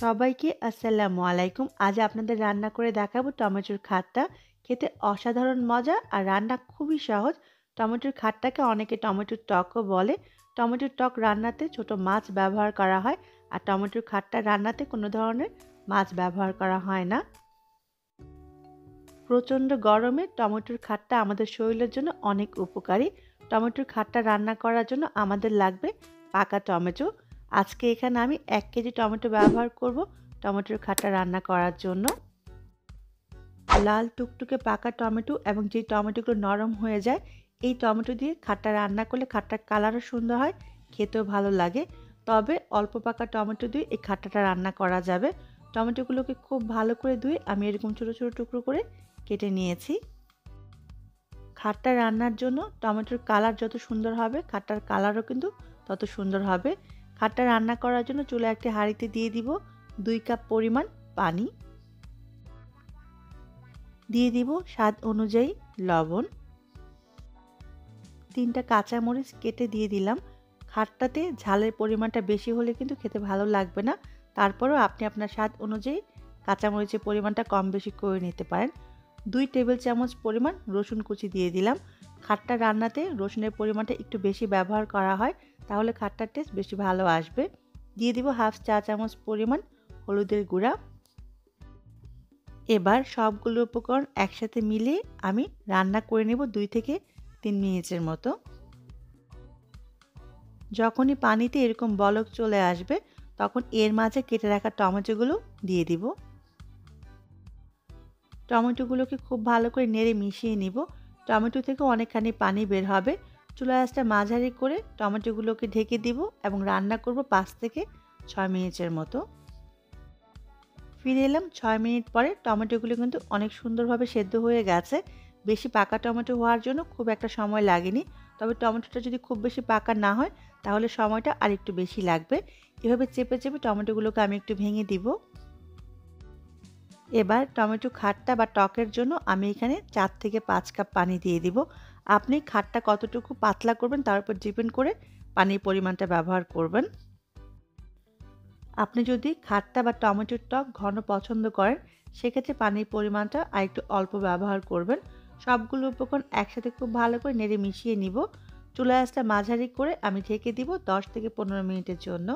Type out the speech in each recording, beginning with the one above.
সবাইকে আসসালামু আলাইকুম। আজ আপনাদের রান্না করে দেখাবো টমেটোর খাট্টা। খেতে অসাধারণ মজা আর রান্না খুবই সহজ। টমেটোর খাট্টাকে অনেকে টমেটোর টকও বলে। টমেটোর টক রান্নাতে ছোট মাছ ব্যবহার করা হয় আর টমেটোর খাট্টা রান্নাতে কোনো ধরনের মাছ ব্যবহার করা হয় না। প্রচণ্ড গরমে টমেটোর খাট্টা আমাদের শরীরের জন্য অনেক উপকারী। টমেটোর খাট্টা রান্না করার জন্য আমাদের লাগবে পাকা টমেটো। আজকে এখানে আমি 1 কেজি টমেটো ব্যবহার করব টমেটোর খাট্টা রান্না করার জন্য। লাল টুকটুকে পাকা টমেটো এবং যে টমেটোগুলো নরম হয়ে যায়, এই টমেটো দিয়ে খাট্টা রান্না করলে খাট্টার কালারও সুন্দর হয়, খেতেও ভালো লাগে। তবে অল্প পাকা টমেটো দিয়ে এই খাট্টাটা রান্না করা যাবে। টমেটোগুলোকে খুব ভালো করে ধুয়ে আমি এরকম ছোটো ছোটো টুকরো করে কেটে নিয়েছি। খাট্টা রান্নার জন্য টমেটোর কালার যত সুন্দর হবে, খাট্টার কালারও কিন্তু তত সুন্দর হবে। খাট্টা রান্না করার জন্য চুলায় একটি হাঁড়িতে দিয়ে দিব 2 কাপ পরিমাণ পানি, দিয়ে দিব স্বাদ অনুযায়ী লবণ, 3টা কাঁচামরিচ কেটে দিয়ে দিলাম। খাট্টাতে ঝালের পরিমাণটা বেশি হলে কিন্তু খেতে ভালো লাগবে না, তারপরেও আপনি আপনার স্বাদ অনুযায়ী কাঁচামরিচের পরিমাণটা কম বেশি করে নিতে পারেন। 2 টেবিল চামচ পরিমাণ রসুন কুচি দিয়ে দিলাম। খাট্টা রান্নাতে রসুনের পরিমাণটা একটু বেশি ব্যবহার করা হয়, তাহলে খাট্টার টেস্ট বেশি ভালো আসবে। দিয়ে দিব হাফ চা চামচ পরিমাণ হলুদের গুঁড়া। এবার সবগুলো উপকরণ একসাথে মিলিয়ে আমি রান্না করে নেব 2 থেকে 3 মিনিটের মতো। যখনই পানিতে এরকম বলক চলে আসবে, তখন এর মাঝে কেটে রাখা টমেটোগুলো দিয়ে দিব। টমেটোগুলোকে খুব ভালো করে নেড়ে মিশিয়ে নিব। টমেটো থেকে অনেকখানি পানি বের হবে। চুলা আঁচটা মাঝারি করে টমেটোগুলোকে ঢেকে দিব এবং রান্না করব 5 থেকে 6 মিনিটের মতো। ফিরে এলাম 6 মিনিট পরে। টমেটোগুলো কিন্তু অনেক সুন্দরভাবে সেদ্ধ হয়ে গেছে। বেশি পাকা টমেটো হওয়ার জন্য খুব একটা সময় লাগেনি। তবে টমেটোটা যদি খুব বেশি পাকা না হয়, তাহলে সময়টা আরেকটু বেশি লাগবে। এভাবে চেপে চেপে টমেটোগুলোকে আমি একটু ভেঙে দিব। এবার টমেটো খাট্টা বা টকের জন্য আমি এখানে 4 থেকে 5 কাপ পানি দিয়ে দিব। আপনি খাট্টা কতটুকু পাতলা করবেন তার উপর ডিপেন্ড করে পানির পরিমাণটা ব্যবহার করবেন। আপনি যদি খাট্টা বা টমেটোর টক ঘন পছন্দ করেন, সেক্ষেত্রে পানির পরিমাণটা আরেকটু অল্প ব্যবহার করবেন। সবগুলো উপকরণ একসাথে খুব ভালো করে নেড়ে মিশিয়ে নিব। চুলা আঁচটা মাঝারি করে আমি ঢেকে দিব 10 থেকে 15 মিনিটের জন্য।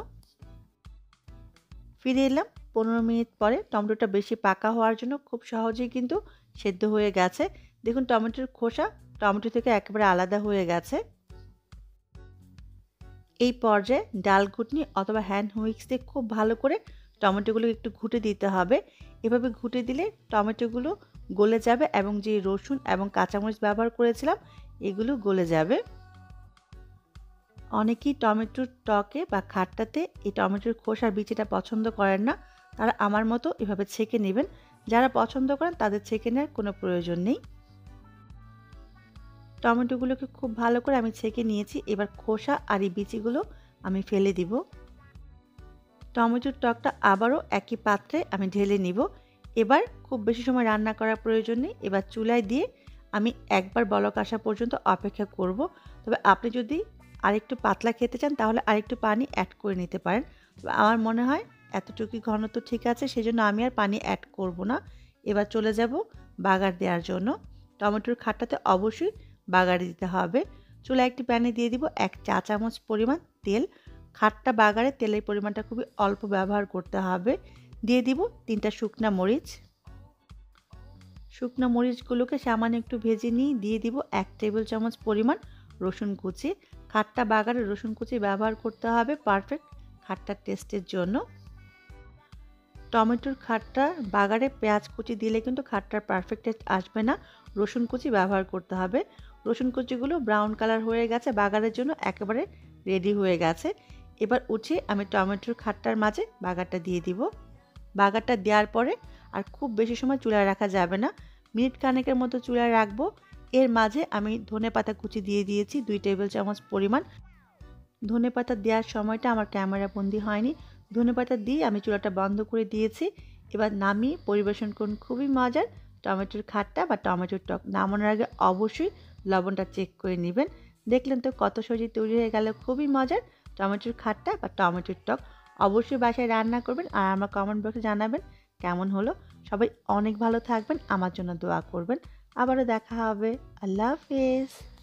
ফিরে এলাম 15 মিনিট পরে। টমেটোটা বেশি পাকা হওয়ার জন্য খুব সহজেই কিন্তু সেদ্ধ হয়ে গেছে। দেখুন টমেটোর খোসা টমেটো থেকে একেবারে আলাদা হয়ে গেছে। এই পর্যায়ে ডাল ঘুটনি অথবা হ্যান্ড হুইক্স দিয়ে খুব ভালো করে টমেটোগুলো একটু ঘুটে দিতে হবে। এভাবে ঘুটে দিলে টমেটোগুলো গলে যাবে এবং যে রসুন এবং কাঁচামরিচ ব্যবহার করেছিলাম, এগুলো গলে যাবে। অনেকেই টমেটোর টকে বা খাট্টাতে এই টমেটোর খোসার বিচিটা পছন্দ করেন না, তারা আমার মতো এভাবে ছেঁকে নেবেন। যারা পছন্দ করেন তাদের ছেঁকে নেওয়ার কোনো প্রয়োজন নেই। টমেটোগুলোকে খুব ভালো করে আমি ছেঁকে নিয়েছি। এবার খোসা আর এই বিচিগুলো আমি ফেলে দিব। টমেটোর টকটা আবারও একই পাত্রে আমি ঢেলে নিব। এবার খুব বেশি সময় রান্না করার প্রয়োজন নেই। এবার চুলায় দিয়ে আমি একবার বলক আসা পর্যন্ত অপেক্ষা করব। তবে আপনি যদি আরেকটু পাতলা খেতে চান, তাহলে আরেকটু পানি অ্যাড করে নিতে পারেন। আমার মনে হয় এতটুকুই ঘনত্ব ঠিক আছে, সেজন্য আমি আর পানি অ্যাড করব না। এবার চলে যাব বাগার দেওয়ার জন্য। টমেটোর খাট্টাতে অবশ্যই বাগারে দিতে হবে। চুলায় একটি প্যানে দিয়ে দিব 1 চা চামচ পরিমাণ তেল। খাট্টা বাগারে তেলের পরিমাণটা খুবই অল্প ব্যবহার করতে হবে। দিয়ে দিব 3টা শুকনা মরিচ। শুকনো মরিচগুলোকে সামান্য একটু ভেজে নিয়ে দিয়ে দিব 1 টেবিল চামচ পরিমাণ রসুন কুচি। খাট্টা বাগারে রসুন কুচি ব্যবহার করতে হবে পারফেক্ট খাট্টার টেস্টের জন্য। টমেটোর খাট্টা বাগারে পেঁয়াজ কুচি দিলে কিন্তু খাট্টার পারফেক্ট টেস্ট আসবে না, রসুন কুচি ব্যবহার করতে হবে। রসুন কুচিগুলো ব্রাউন কালার হয়ে গেছে, বাগারের জন্য একেবারে রেডি হয়ে গেছে। এবার উঠিয়ে আমি টমেটোর খাট্টার মাঝে বাগারটা দিয়ে দিব। বাগারটা দেওয়ার পরে আর খুব বেশি সময় চুলায় রাখা যাবে না, মিনিট খানেকের মতো চুলায় রাখবো। এর মাঝে আমি ধনেপাতা কুচি দিয়ে দিয়েছি 2 টেবিল চামচ পরিমাণ। ধনেপাতা দেওয়ার সময়টা আমার ক্যামেরা বন্দি হয়নি। ধনেপাতা দিয়ে আমি চুলাটা বন্ধ করে দিয়েছি। এবার নামিয়ে পরিবেশন করুন খুবই মজার টমেটোর খাট্টা বা টমেটোর টক। নামানোর আগে অবশ্যই লবণটা চেক করে নেবেন। দেখলেন তো কত সহজেই তৈরি হয়ে গেল খুবই মজার টমেটোর খাট্টা বা টমেটোর টক। অবশ্যই বাসায় রান্না করবেন আর আমার কমেন্ট বক্সে জানাবেন কেমন হলো। সবাই অনেক ভালো থাকবেন, আমার জন্য দোয়া করবেন। আবারও দেখা হবে। আল্লাহ হাফেজ।